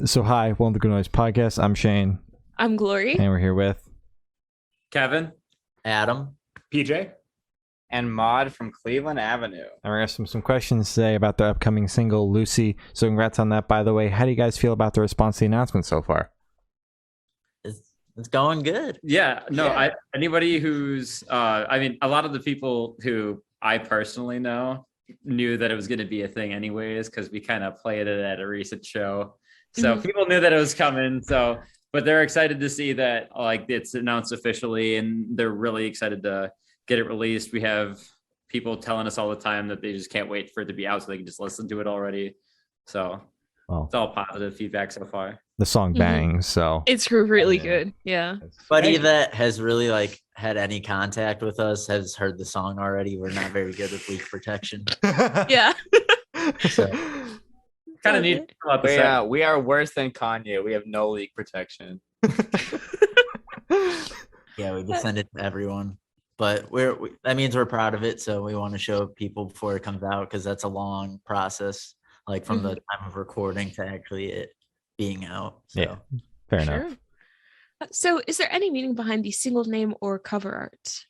So hi, welcome to Good Noise Podcast. I'm Shane. I'm Glory. And we're here with Kevin, Adam, PJ, and Maud from Cleveland Avenue. And we're going to ask some questions today about their upcoming single, Lucy. So congrats on that, by the way. How do you guys feel about the response to the announcement so far? it's going good. Anybody who's, a lot of the people who I personally know knew that it was going to be a thing anyways, because we kind of played it at a recent show. So people knew that it was coming. So, but they're excited to see that it's announced officially, and they're really excited to get it released. We have people telling us all the time that they just can't wait for it to be out so they can just listen to it already. So it's all positive feedback so far. The song bangs, so it's really good. Yeah. Buddy that has really had any contact with us has heard the song already. We're not very good with leak protection. Yeah. So kind of neat. We are worse than Kanye. We have no leak protection. yeah, we just send it to everyone. But that means we're proud of it. So we want to show people before it comes out, because that's a long process, from the time of recording to actually it being out. So. Yeah, fair enough. So is there any meaning behind the single name or cover art?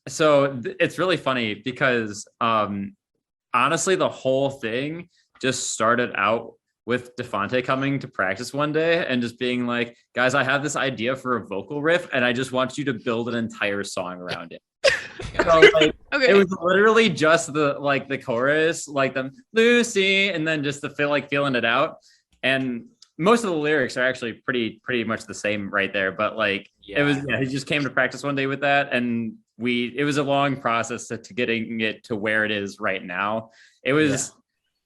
So it's really funny because honestly, the whole thing just started out with Defante coming to practice one day and just being like, guys, I have this idea for a vocal riff and I just want you to build an entire song around it. So It was literally just the chorus, the Lucy, and then just the feeling it out. And most of the lyrics are actually pretty much the same right there. But he just came to practice one day with that, and it was a long process to getting it to where it is right now. It was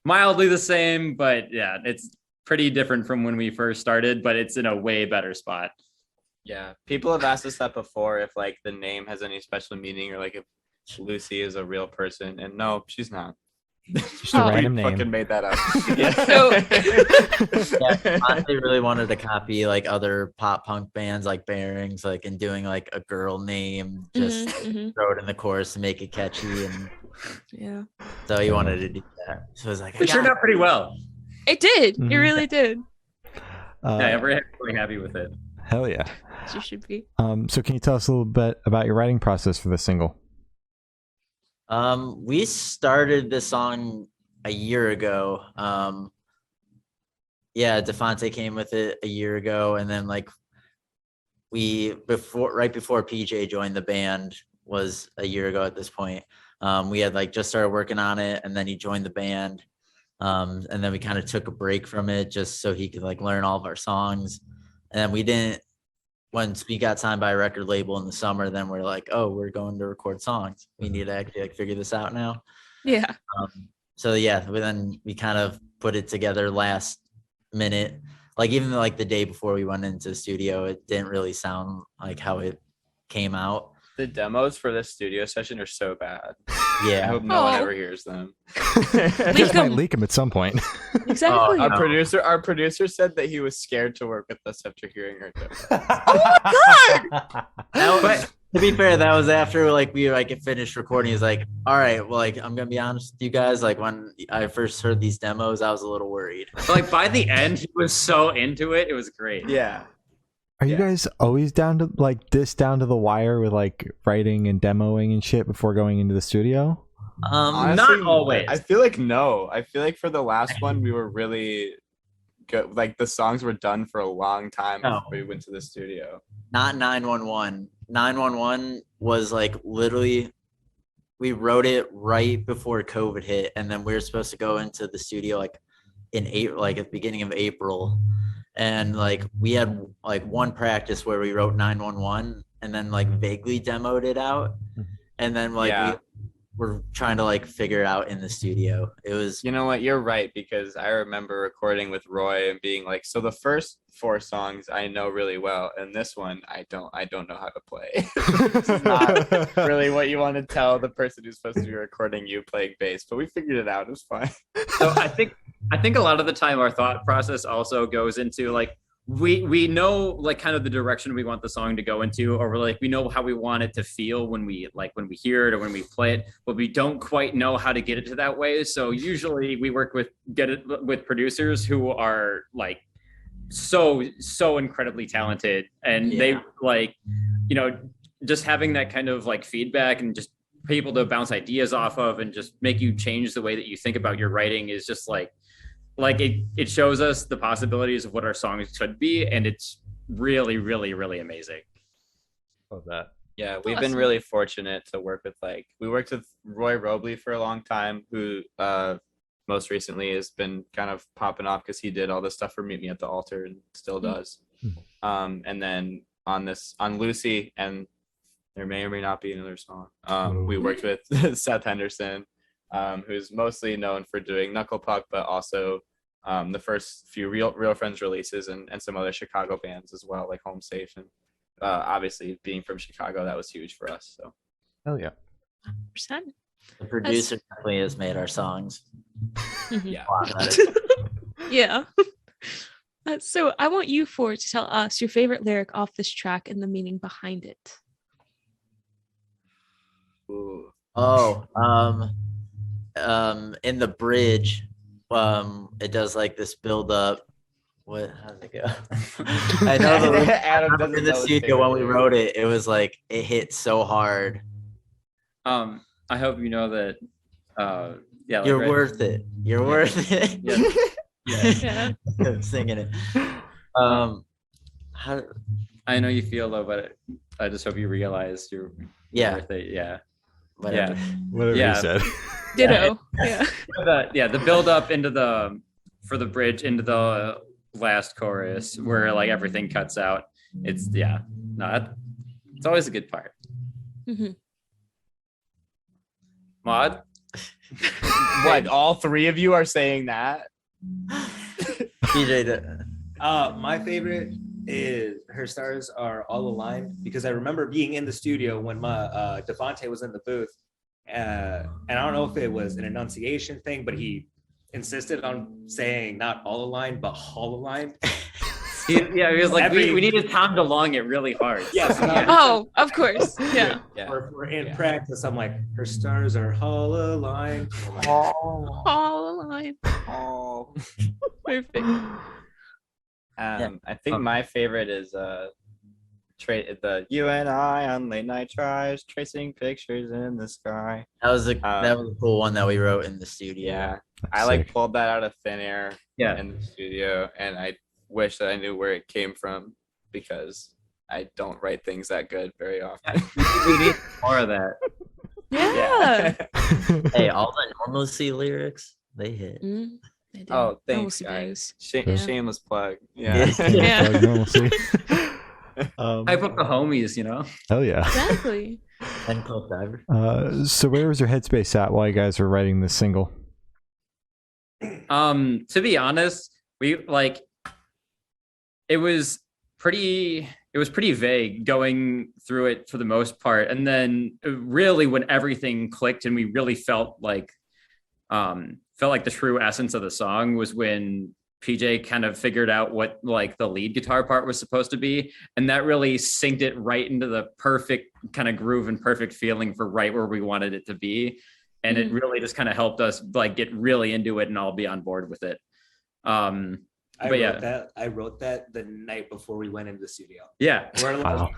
mildly the same, but it's pretty different from when we first started, but it's in a way better spot. Yeah, people have asked us that before, if the name has any special meaning, or if Lucy is a real person, and no, she's not. Just a random name. Fucking made that up. I really wanted to copy other pop punk bands like Bearings, and doing a girl name, just throw it in the chorus to make it catchy, and so he wanted to do that. So it was it turned out pretty well. It did. It really did. I'm really happy with it. Hell yeah. You should be. So can you tell us a little bit about your writing process for the single? We started this song a year ago. Defante came with it a year ago, and then right before PJ joined the band was a year ago at this point. We had just started working on it, and then he joined the band. And then we kind of took a break from it just so he could learn all of our songs. And then once we got signed by a record label in the summer, then we're we're going to record songs. We need to actually figure this out now. Yeah. We kind of put it together last minute. Even the day before we went into the studio, it didn't really sound like how it came out. The demos for this studio session are so bad. Yeah. I hope no one ever hears them. Just might leak them at some point. Exactly. Our producer said that he was scared to work with us after hearing our demo. Oh my god! But to be fair, that was after we finished recording. He's like, all right, well, I'm gonna be honest with you guys. When I first heard these demos, I was a little worried. But by the end, he was so into it. It was great. Yeah. Are you guys always down to down to the wire with writing and demoing and shit before going into the studio? Honestly, not always. I feel no. I feel for the last one we were really good. The songs were done for a long time before we went to the studio. Not 911. 911 was literally, we wrote it right before COVID hit, and then we were supposed to go into the studio in April, at the beginning of April. And we had one practice where we wrote 911 and then vaguely demoed it out. And then we were trying to figure it out in the studio. It was, you know what, you're right, because I remember recording with Roy and being so the first 4 songs I know really well, and this one I don't know how to play. This is not really what you want to tell the person who's supposed to be recording you playing bass, but we figured it out. It was fine. So I think a lot of the time our thought process also goes into we know like kind of the direction we want the song to go into, or we're like we know how we want it to feel when we hear it or when we play it, but we don't quite know how to get it to that way. So usually we work with producers who are like so incredibly talented, and they like, you know, just having that kind of like feedback and just people to bounce ideas off of and just make you change the way that you think about your writing is just like it shows us the possibilities of what our songs could be, and it's really amazing. Love that. Yeah, we've been really fortunate to work with we worked with Roy Robley for a long time, who most recently has been kind of popping off because he did all this stuff for Meet Me at the Altar and still does. And then on Lucy, and there may or may not be another song. We worked with Seth Henderson, who's mostly known for doing Knuckle Puck, but also the first few Real Friends releases and some other Chicago bands as well, like Home Safe. And obviously being from Chicago, that was huge for us. So Hell yeah. 100%. The producer definitely has made our songs. yeah. Yeah. So I want you four to tell us your favorite lyric off this track and the meaning behind it. Ooh. In the bridge, it does like this build up. How does it go? I know Adam doesn't in the know studio when we wrote it, it was like it hit so hard. I hope you know that You're worth it. You're worth it. Yeah. Singing it. I know you feel though, but I just hope you realize you're worth it. Yeah. Whatever. Whatever Yeah. you said. Ditto. Yeah. The build up for the bridge into the last chorus where like everything cuts out. It's always a good part. Mm-hmm. Maud? What, all three of you are saying that? DJ, my favorite is Her Stars Are All Aligned, because I remember being in the studio when my Devontae was in the booth, and I don't know if it was an enunciation thing, but he insisted on saying not all aligned but all aligned. He was like, we needed Tom to long it really hard. Yes. Oh, of course. Yeah. We're in practice. I'm like, her stars are all aligned. All aligned. Oh. Perfect. I think my favorite is the you and I on late night drives, tracing pictures in the sky. that was a cool one that we wrote in the studio. Yeah, That's I sick. pulled that out of thin air Yeah. in the studio, and I wish that I knew where it came from because I don't write things that good very often. We need more of that. Yeah. Hey, all the Normalcy lyrics, they hit. They do. Oh, thanks, Normalcy guys. bangs. Yeah. Shameless plug. Yeah. Yeah. Like normalcy. Hype up the homies, you know? Hell yeah. Exactly. And Coke Diver. So where was your headspace at while you guys were writing this single? To be honest, it was pretty vague going through it for the most part, and then really when everything clicked and we really felt like the true essence of the song was when PJ kind of figured out what like the lead guitar part was supposed to be, and that really synced it right into the perfect kind of groove and perfect feeling for right where we wanted it to be. And it really just kind of helped us like get really into it and all be on board with it. I wrote that the night before we went into the studio. Yeah. We're like, Wow.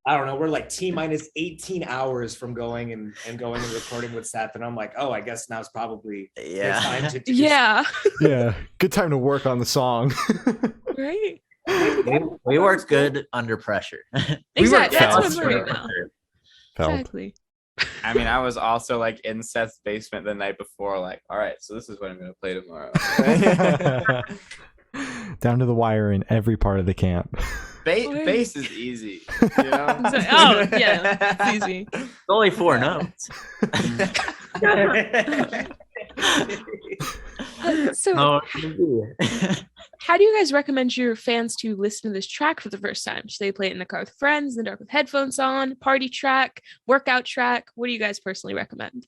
I don't know, we're like T-minus 18 hours from going and recording with Seth, and I'm like, oh, I guess now's probably the time to do Yeah. Yeah. Good time to work on the song. Right. We work good under pressure. Exactly. That's what I'm fast. learning now. Felt. Exactly. I mean, I was also like in Seth's basement the night before, like, all right, so this is what I'm going to play tomorrow. Down to the wire in every part of the camp. Bass is easy, you know? Oh, yeah. It's easy. It's only 4 notes. So, Oh, how do you guys recommend your fans to listen to this track for the first time? Should they play it in the car with friends, in the dark with headphones on, party track, workout track? What do you guys personally recommend?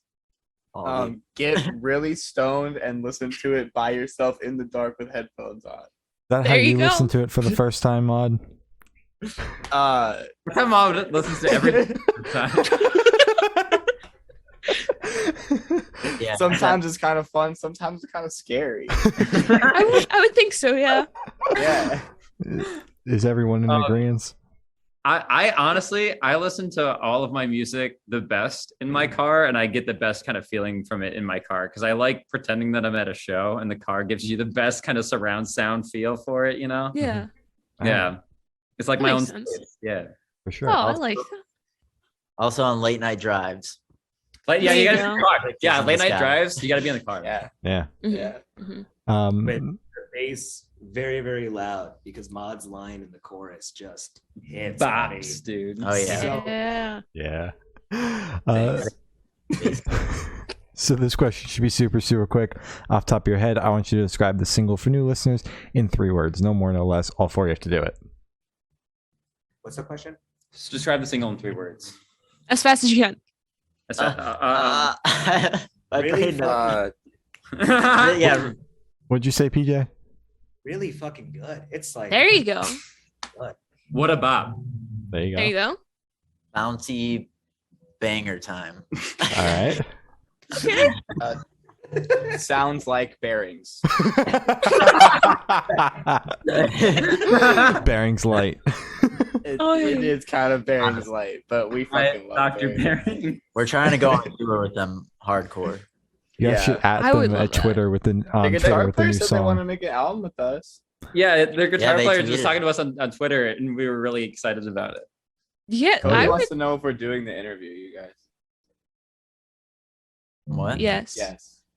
Get really stoned and listen to it by yourself in the dark with headphones on. that how There you you go. listen to it for the first time, Maud? My mom listens to every time. Yeah. Sometimes it's kind of fun. Sometimes it's kind of scary. I would think so, yeah. Yeah. Is everyone in agreement? I honestly, I listen to all of my music the best in my car, and I get the best kind of feeling from it in my car because I like pretending that I'm at a show, and the car gives you the best kind of surround sound feel for it, you know? Yeah. Yeah. It's like That my own makes sense. space. Yeah. For Oh, sure. I like that. Also on late night drives. But yeah, There you you gotta be in the go. car. Yeah, in late the night sky. drives, you gotta be in the car. Yeah. Yeah. Mhm. Yeah. Mhm. But Um, the bass very, very loud because Maud's line in the chorus just hits. Bops, dude. Oh, yeah. So- Yeah. yeah. Thanks. So this question should be super, super quick. Off the top of your head, I want you to describe the single for new listeners in 3 words. No more, no less. All 4 you have to do it. What's the question? Just describe the single in 3 words. As fast as you can. That's Really? Yeah. What'd you say, PJ? Really fucking good. It's like There you go. What a bop. There you go. There you go. Bouncy banger time. All right. Sounds like bearings. Bearings light. Oh, yeah. It is kind of bearings light, but we fucking love Dr. bearings. Bearing. We're trying to go on tour with them hardcore. You guys Yeah. should at I would them love at that. Twitter with the The Twitter guitar with the player new said they want to song. make an album with us. Yeah, their guitar they player tweeted. just talking to us on Twitter, and we were really excited about it. Yeah, Cody I wants would. to know if we're doing the interview, you guys. What? Yes.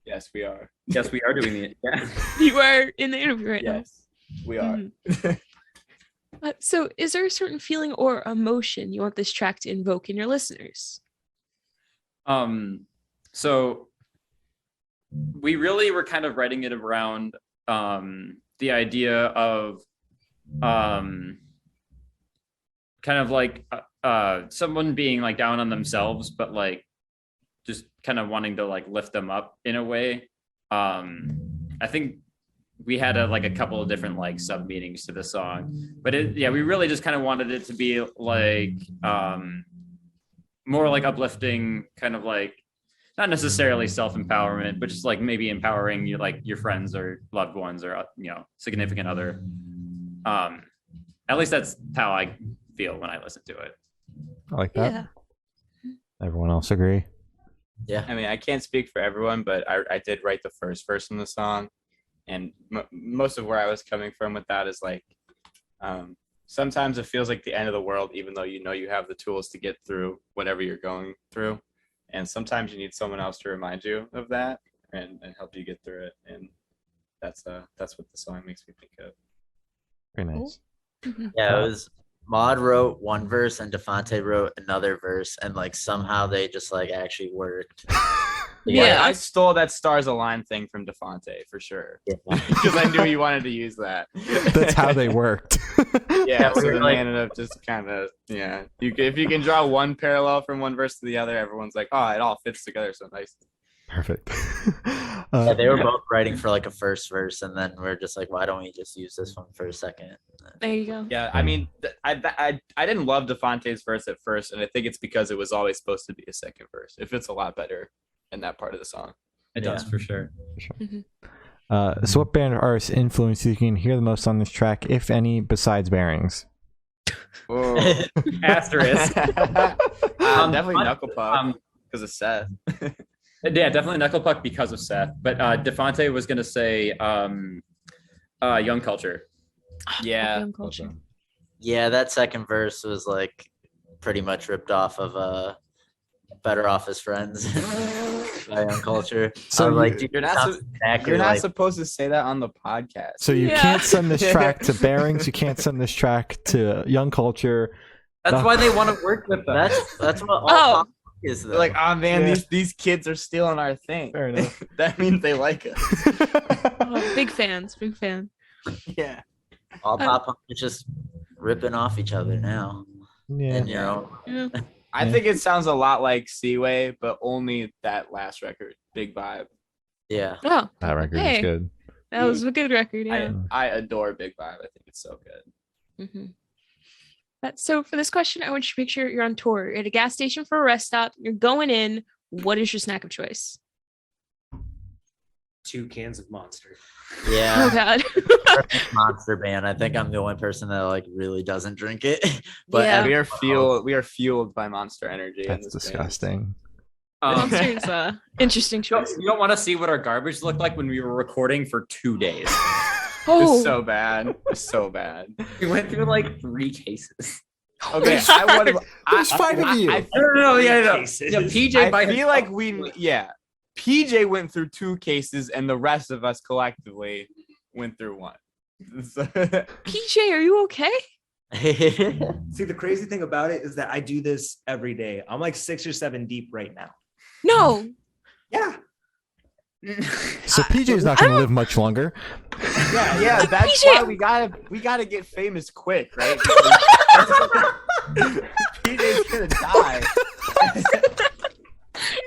Yes, we are. Yes, we are doing it. Yeah. You are in the interview right Yes, we are. Mhm. So, is there a certain feeling or emotion you want this track to invoke in your listeners? So we really were kind of writing it around the idea of kind of like someone being like down on themselves, but like just kind of wanting to like lift them up in a way. I think we had a couple of different like sub meanings to the song, but we really just kind of wanted it to be like more like uplifting, kind of like not necessarily self-empowerment, but just like maybe empowering your friends or loved ones or significant other. At least that's how I feel when I listen to it. I like that. Yeah. Everyone else agree? Yeah. I mean, I can't speak for everyone, but I did write the first verse in the song, and most of where I was coming from with that is like, sometimes it feels like the end of the world, even though you know you have the tools to get through whatever you're going through, and sometimes you need someone else to remind you of that and help you get through it, and that's what the song makes me think of. Very nice. Mhm. Yeah, it was Maud wrote one verse and Defante wrote another verse, and like somehow they just like actually worked. Yeah. I stole that Stars Align thing from Defante for sure. Yeah. Because I knew you wanted to use that. That's how they worked. Yeah, we so were then like- they ended up just kind of, if you can draw one parallel from one verse to the other, everyone's like, oh, it all fits together so nice. Perfect. Yeah, they were both writing for like a first verse, and then we're just like, why don't we just use this one for a second? There you go. Yeah, I mean, I didn't love Defante's verse at first, and I think it's because it was always supposed to be a second verse. It fits a lot better in that part of the song. It does for sure. So what band or artist influence you can hear the most on this track, if any, besides Bearings? Asterisk. Definitely Knuckle Puck because of Seth. Yeah, definitely Knuckle Puck because of Seth. But Defante was gonna say Young Culture. Yeah. Young culture. Yeah, that second verse was like pretty much ripped off of Better Off as Friends by Young Culture. So I was like, you- dude, You're it not sounds so- exactly You're not like- supposed to say that on the podcast. So you Yeah. can't send this track to Bearings. You can't send this track to Young Culture. That's why they want to work with them. that's what all Oh. pop is though. They're like, oh man, Yeah. these kids are stealing our thing. Fair enough. That means they like us. Oh, big fans. Big fan. Yeah. all pop punk is just ripping off each other now. Yeah. And you know, Yeah. I Yeah. think it sounds a lot like Seaway, but only that last record, Big Vibe. yeah. Oh, That record Hey. is good. That was a good record. Yeah. I adore Big Five. I think it's so good. Mm-hmm. So for this question, I want you to picture you're on tour. You're at a gas station for a rest stop. You're going in. What is your snack of choice? 2 cans of Monster. Yeah. Oh God. Monster Band. I think I'm the only person that like really doesn't drink it. But Yeah. We are fueled by Monster Energy. in That's this band. disgusting. Monster's interesting choice. You don't want to see what our garbage looked like when we were recording for 2 days. Oh, It's so bad. It's so bad. We went through like 3 cases. Okay, I would. There's 5 of you. No, yeah. Cases. Yeah, PJ by I feel like PJ went through 2 cases, and the rest of us collectively went through 1. PJ, are you okay? See, the crazy thing about it is that I do this every day. I'm like 6 or 7 deep right now. No. Yeah. So PJ's not going to live much longer. yeah, Like, that's PJ why we gotta get famous quick, right? PJ's gonna die.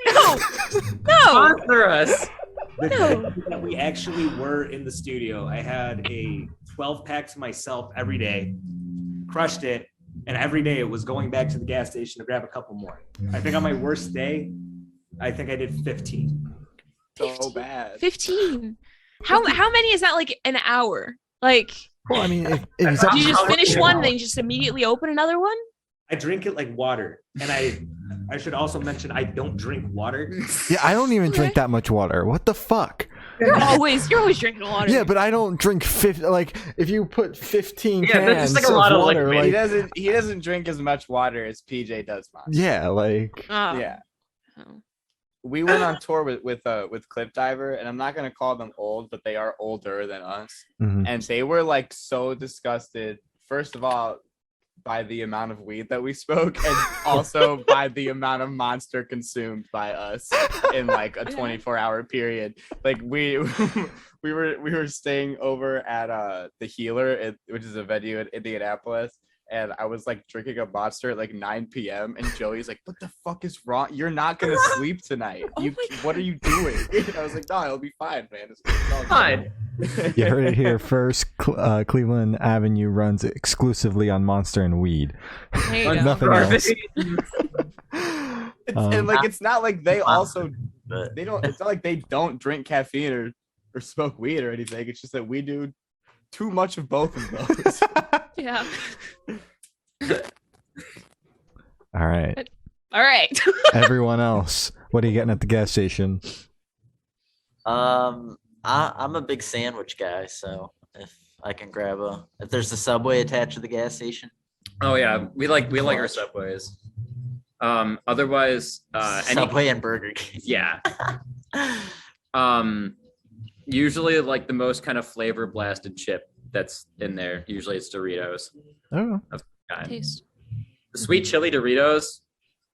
No. Sponsor us. The No. thing that we actually were in the studio. I had a 12-pack to myself every day, crushed it, and every day it was going back to the gas station to grab a couple more. I think on my worst day, I think I did 15. So bad. 15. How many is that? Like an hour? Like, Well, I mean, if it's do you just finish one, then you just immediately open another one? I drink it like water, and I should also mention I don't drink water. yeah, I don't even Okay. drink that much water. What the fuck? You're always drinking water. Yeah, but I don't drink 50. Like, if you put 15 Yeah, that's cans just like a lot of water, liquid. like, He doesn't drink as much water as PJ does. Monster. yeah, like, Oh. Yeah. Oh. We went on tour with Cliff Diver, and I'm not gonna call them old, but they are older than us, mhm. and they were like so disgusted. First of all, by the amount of weed that we spoke, and also by the amount of Monster consumed by us in like a 24-hour period. Like we were staying over at the Healer, which is a venue in Indianapolis. And I was like drinking a Monster at like 9 p.m. And Joey's like, "What the fuck is wrong? You're not gonna sleep tonight. Oh What are you doing?" And I was like, "No, it'll be fine, man. It's all good." Fine. You heard it here first. Cleveland Avenue runs exclusively on Monster and weed. There you go. Nothing else. And like, it's not like they also But they don't. It's not like they don't drink caffeine or smoke weed or anything. It's just that we do too much of both of those. Yeah. All right. All right. Everyone else, what are you getting at the gas station? I'm a big sandwich guy, so if I can if there's a Subway attached to the gas station. Oh yeah, we like our Subways. Otherwise, Subway and Burger King. yeah. Usually like the most kind of flavor blasted chip that's in there. Usually it's Doritos. Oh, God. Taste. The sweet chili Doritos,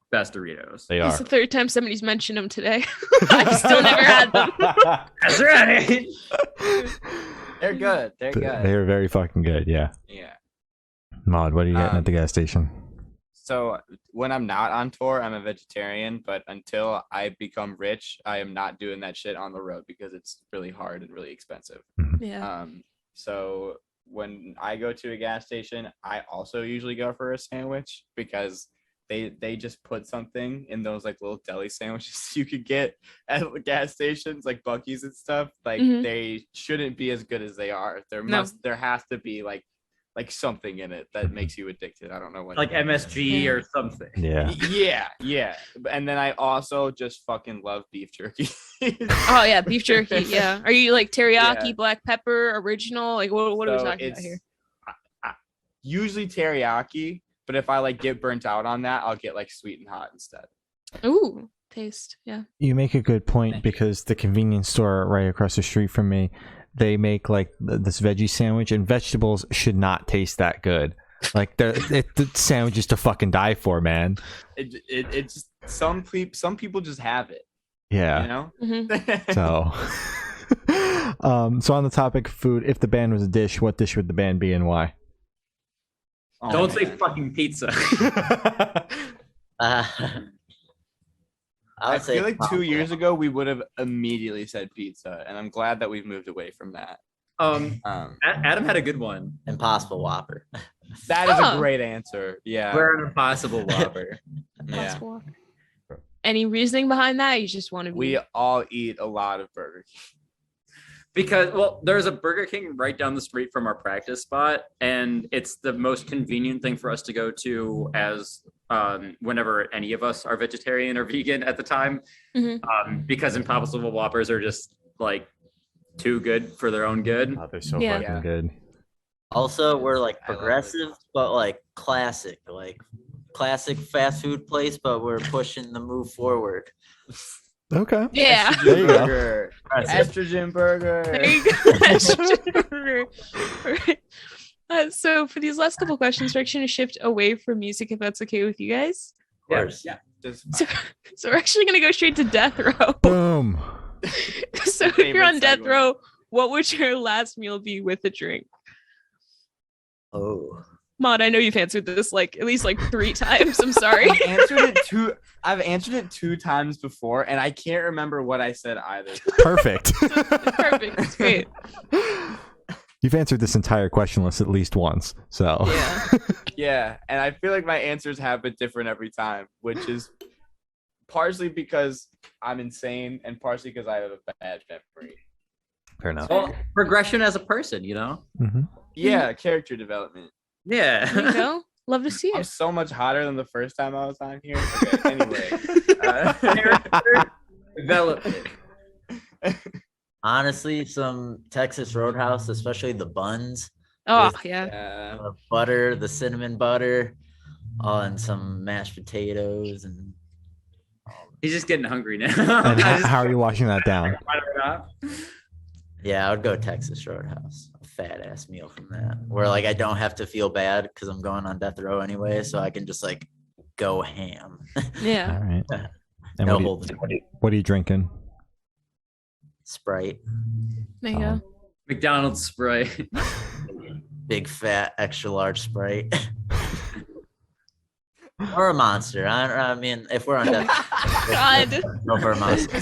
best Doritos. they It's are. the third time somebody's mentioned them today. I've still never had them. That's right. They're good. They're good. They're very fucking good. Yeah. Yeah. Maud, what are you getting at the gas station? So when I'm not on tour, I'm a vegetarian. But until I become rich, I am not doing that shit on the road because it's really hard and really expensive. Yeah. So when I go to a gas station, I also usually go for a sandwich because they just put something in those like little deli sandwiches you could get at the gas stations like Buc-ee's and stuff. Like they shouldn't be as good as they are. There has to be like something in it that makes you addicted. I don't know what. Like MSG or something. Yeah. Yeah. And then I also just fucking love beef jerky. Oh yeah, beef jerky. Yeah. Are you like teriyaki, Yeah. black pepper, original? Like what are we So talking about here? Usually teriyaki, but if I like get burnt out on that, I'll get like sweet and hot instead. Ooh, taste. Yeah. You make a good point because the convenience store right across the street from me, they make like this veggie sandwich, and vegetables should not taste that good. Like the sandwich is to fucking die for, man. It just some people just have it, Yeah. you know. Mhm. So, so on the topic of food, if the band was a dish, what dish would the band be and why? Oh, Don't say man. fucking pizza. I I would say feel like 2 pasta. years ago we would have immediately said pizza, and I'm glad that we've moved away from that. Adam had a good one. Impossible Whopper. That is Oh. a great answer. Yeah. We're an impossible Whopper. Yeah. Possible. Any reasoning behind that? You just want to be. We all eat a lot of Burger King. Because, well, there's a Burger King right down the street from our practice spot, and it's the most convenient thing for us to go to as whenever any of us are vegetarian or vegan at the time, because Impossible Whoppers are just like too good for their own good. Oh, they're so Yeah. fucking good. Also, we're like I love it. progressive, but like classic fast food place, but we're pushing the move forward. Okay. Yeah. There you go. Burger. Estrogen burger. There you go. Alright. So for these last couple questions, we're actually going to shift away from music, if that's okay with you guys. Of course. Yeah. Just So we're actually going to go straight to death row. Boom. So if you're on Favorite death segue. row, what would your last meal be with a drink? Oh. Maud, I know you've answered this like at least like 3 times. I'm sorry. I've answered it 2 times before, and I can't remember what I said either. Perfect. Perfect. It's great. You've answered this entire question list at least once. So Yeah. Yeah, and I feel like my answers have been different every time, which is partially because I'm insane and partially because I have a bad memory. fair enough. Well, progression as a person, you know? hmm Yeah, character development. There you Yeah. go. Love to see I'm it. so much hotter than the first time I was on here. Okay, anyway. Development. Honestly, some Texas Roadhouse, especially the buns, Oh yeah. the butter, the cinnamon butter, and some mashed potatoes, and He's just getting hungry now. And I just- how are you washing that down? yeah, I would go Texas Roadhouse. A fat ass meal from that, where like I don't have to feel bad because I'm going on death row anyway, so I can just like go ham. Yeah. All right. And No what, holds are barred. you, what are you drinking? Sprite, There you go. McDonald's Sprite. big fat extra large Sprite, or a Monster. I mean, if we're on death, God. go for a Monster.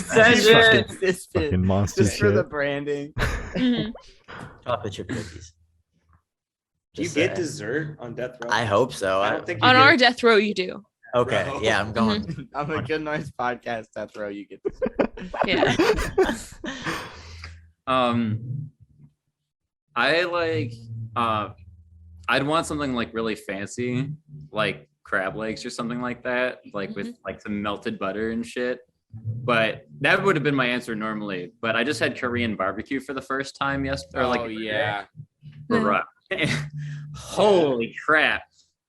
This Fucking monster just for the shit. branding. Mhm. Chocolate chip cookies. Do you Just get saying. dessert on death row? I hope so. I don't think you On get- our death row, you do. Okay, Bro. yeah, I'm going. On the Good Noise podcast, death row, you get this. Yeah. I like I'd want something like really fancy, like crab legs or something like that, like with like some melted butter and shit. But that would have been my answer normally. But I just had Korean barbecue for the first time yesterday. Oh yeah. Holy crap.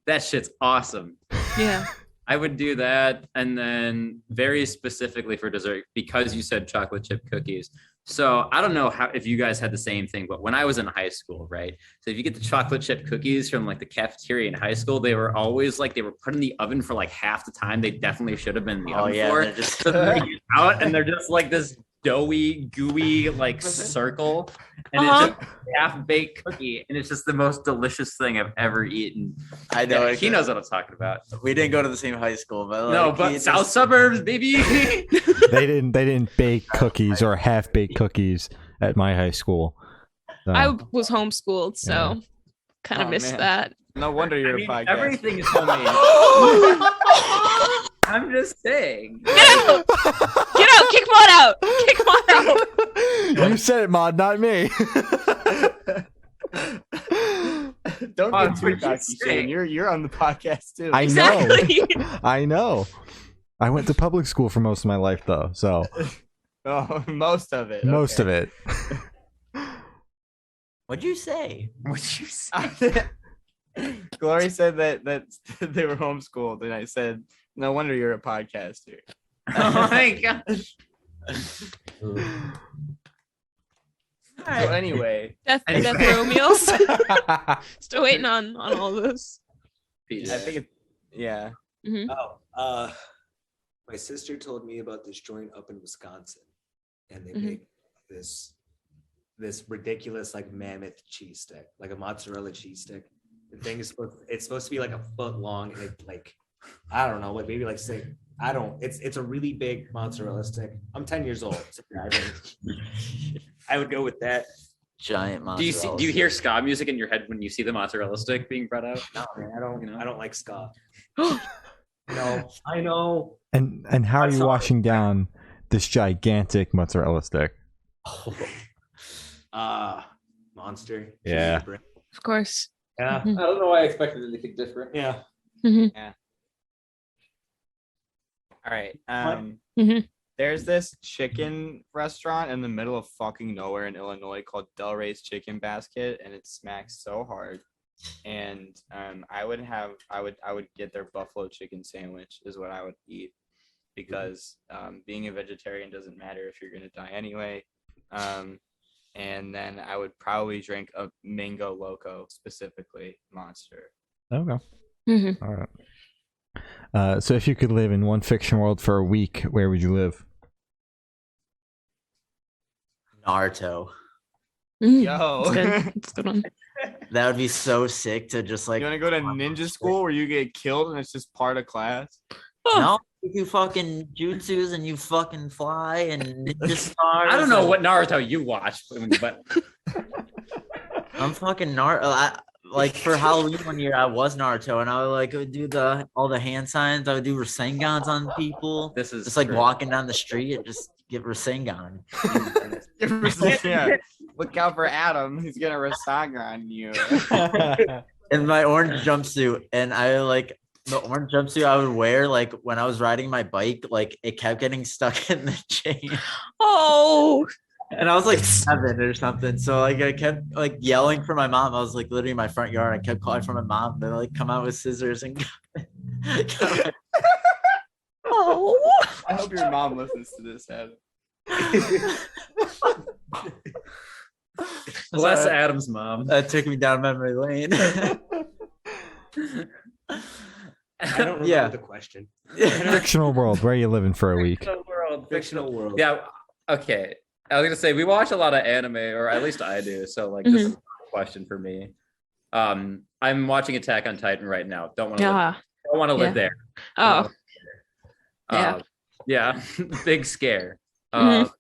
That shit's awesome. Yeah. I would do that, and then very specifically for dessert, because you said chocolate chip cookies. So I don't know if you guys had the same thing, but when I was in high school, right? So if you get the chocolate chip cookies from like the cafeteria in high school, they were always like they were put in the oven for like half the time they definitely should have been in the Oh oven yeah, for. they're just So they get out, and they're just like this doughy, gooey like circle, and it's just a half-baked cookie, and it's just the most delicious thing I've ever eaten. I know. He knows what I'm talking about. We didn't go to the same high school, but No, like, but he South just- suburbs, baby. They didn't bake cookies or half baked cookies at my high school. So, I was homeschooled, so kind of Oh, missed man. that. No wonder you're I mean, a podcast. everything is homemade. I'm just saying. Get out! Get out! Kick Maud out! Kick Maud out! you said it, Mod, not me. Don't Oh, get too for cocky, Pete's Shane. sake. You're on the podcast too. I know. Exactly. I know. I went to public school for most of my life, though. So Oh, most of it. most of it. What'd you say? What you say? it. Glory said that they were homeschooled, and I said, "No wonder you're a podcaster." Oh my gosh. So anyway, Death row meals. Still waiting on all those. Peace. I think yeah. Oh, my sister told me about this joint up in Wisconsin, and they Mhm. make this ridiculous like mammoth cheese stick, like a mozzarella cheese stick. The thing is supposed to be like a foot long, and it like I don't know, like maybe like say it's a really big mozzarella stick. I'm 10 years old, so I would go with that. giant mozzarella. Do you hear ska music in your head when you see the mozzarella stick being brought out? No, man, I don't like ska. Oh, No, I know. And how are you washing down this gigantic mozzarella stick? Monster. Yeah. of course. Yeah. Mhm. I don't know why I expected anything different. Yeah. All right. Mhm. There's this chicken restaurant in the middle of fucking nowhere in Illinois called Del Rey's Chicken Basket, and it smacks so hard. And I would get their buffalo chicken sandwich is what I would eat, because being a vegetarian doesn't matter if you're gonna die anyway. And then I would probably drink a mango loco, specifically Monster. Okay. Mhm. All right. So if you could live in one fiction world for a week, where would you live? Naruto. Mm, Yo, that's good. That's a good one. That would be so sick to just like. you want to go to ninja school where you get killed and it's just part of class? Oh, No, you fucking jutsus and you fucking fly and ninja stars. I don't know and- what Naruto you watch, but I'm fucking Naruto. Like for Halloween one year, I was Naruto, and I would do all the hand signs. I would do Rasengans on people. this is Just like true. walking down the street and just get Rasengan. Yeah. Look out for Adam. He's gonna Rasaga on you. In my orange jumpsuit, and the orange jumpsuit I would wear like when I was riding my bike, like it kept getting stuck in the chain. Oh, And I was like 7 or something. So like I kept like yelling for my mom. I was like literally in my front yard. I kept calling for my mom. They like come out with scissors and oh. I hope your mom listens to this, Adam. Bless Adam's mom. that took me down memory lane. I don't remember Yeah. the question. Fictional world, where are you living for a week? Fictional world. Yeah. Okay. I was gonna say we watch a lot of anime, or at least I do. So like this is a question for me. I'm watching Attack on Titan right now. Don't want to Yeah. live there. Oh, Yeah. Yeah. Big scare. Mhm.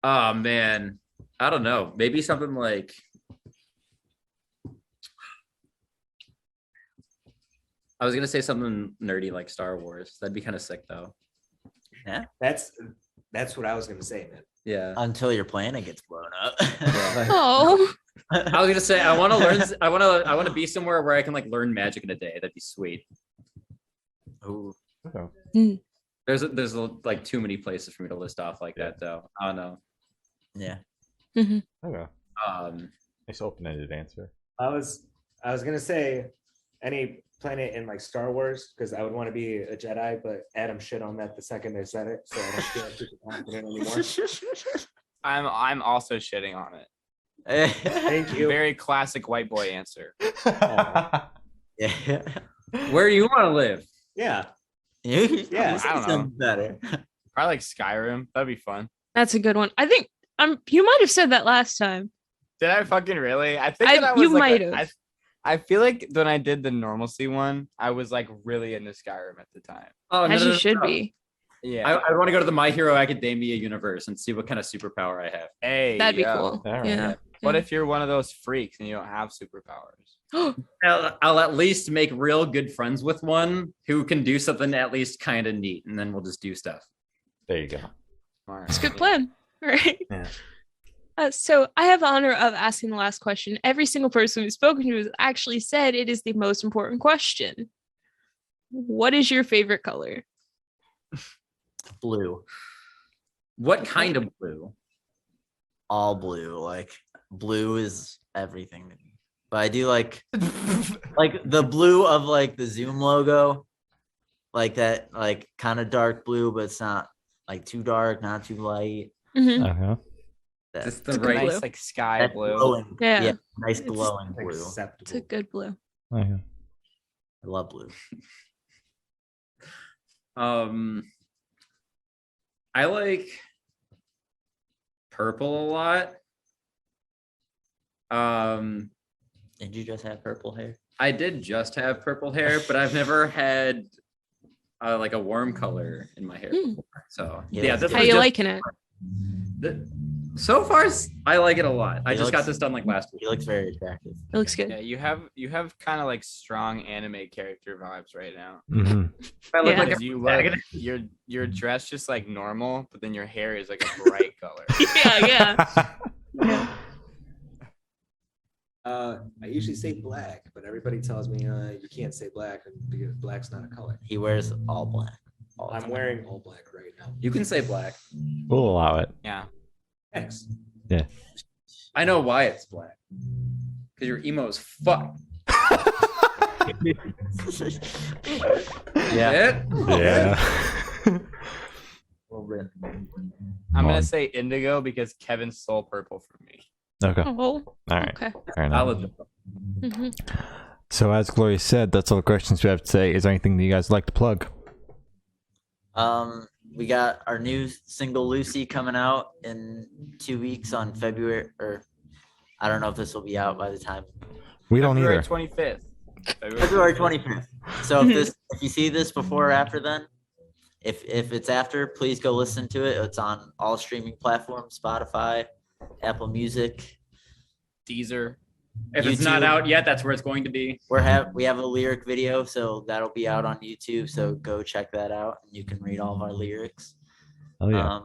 Oh man. I don't know. Maybe something like I was gonna say something nerdy like Star Wars. That'd be kind of sick though. That's what I was gonna say, man. Yeah. Until your planet gets blown up. oh. I was gonna say I want to learn. I want to be somewhere where I can like learn magic in a day. That'd be sweet. Ooh. There's like too many places for me to list off like that though. I don't know. Yeah. Okay. Nice open-ended answer. I was gonna say any planet in like Star Wars because I would want to be a Jedi, but Adam shit on that the second they said it, so I don't feel super confident anymore. I'm also shitting on it. Thank you. Very classic white boy answer. Yeah. Where do you want to live? Yeah. Yeah. I don't know. Something better. Probably like Skyrim. That'd be fun. That's a good one. I think you might have said that last time. Did I fucking really? I think I- that I was you like might a- have. I feel like when I did the normalcy one, I was like really into Skyrim at the time. Oh, As you should be. Yeah. I want to go to the My Hero Academia universe and see what kind of superpower I have. Hey, That'd be yo. cool. All right. Yeah. What if you're one of those freaks and you don't have superpowers? I'll at least make real good friends with one who can do something at least kind of neat, and then we'll just do stuff. There you go. Smart. It's a good plan. All right. Yeah. So I have the honor of asking the last question. Every single person we've spoken to has actually said it is the most important question. What is your favorite color? Blue. What kind of blue? All blue. Like blue is everything to me. But I do like the blue of like the Zoom logo. Like that like kind of dark blue, but it's not like too dark, not too light. Mhm. Uh-huh. That- Just It's the a good right. blue. Nice like sky that blue. glowing. Yeah. Nice It's glowing blue. It's a Acceptable. good blue. Uh-huh. I love blue. I like purple a lot. Did you just have purple hair? I did just have purple hair, but I've never had like a warm color in my hair Hmm. before. So Yeah. yeah, this How was you just- liking it? So far, I like it a lot. I He just got looks- this done like last week. He looks very attractive. It looks good. Yeah, you have kind of like strong anime character vibes right now. Hmm. I look Yeah. like Because a you look, protagonist. you're dressed just like normal, but then your hair is like a bright color. Yeah. I usually say black, but everybody tells me you can't say black because black's not a color. He wears all black. all the I'm time. wearing all black right now. You can say black. We'll allow it. Yeah. Thanks. I know why it's black. Because your emo is fuck. Yeah. Yeah. Well, really. I'm On. gonna say indigo because Kevin's soul purple for me. Okay. Oh, All right. okay. Fair enough. Solid. hmm So as Gloria said, that's all the questions we have today. Is there anything that you guys would like to plug? We got our new single Lucy coming out in 2 weeks on February, or I don't know if this will be out by the time. We don't February either. 25th. February 25th. So if you see this before or after then, if it's after, please go listen to it. It's on all streaming platforms, Spotify, Apple Music. Deezer. If it's not YouTube. out yet, that's where it's going to be. We have a lyric video, so that'll be out on YouTube. So go check that out, and you can read all of our lyrics. Oh yeah.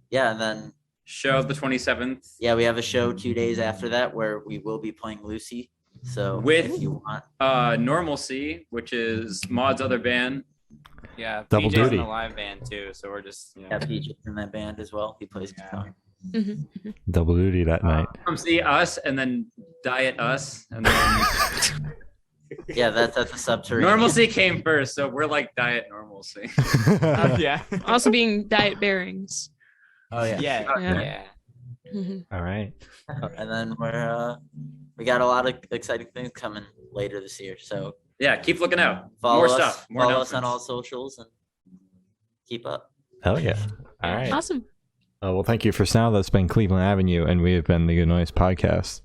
Yeah, and then Show the 27th. yeah, we have a show 2 days after that where we will be playing Lucy. So With- if you want, Normalcy, which is Maud's other band. Yeah. Double PJ's duty. in a live band too, so we're just yeah, Peach is in that band as well. He plays Yeah. guitar. hmm Double duty that night. Come see us and then Diet Us. And then Yeah, that's at the subterranean. Normalcy came first, so we're like Diet Normalcy. yeah. Also being diet bearings. Oh yeah. Yeah. Yeah. Yeah. hmm All right. And then we got a lot of exciting things coming later this year. So Yeah, keep looking out. follow More us, stuff. More follow us on announcements. all socials and keep up. Hell yeah. All right. Awesome. Well, thank you for now. That's been Cleveland Avenue, and we have been the Good Noise Podcast.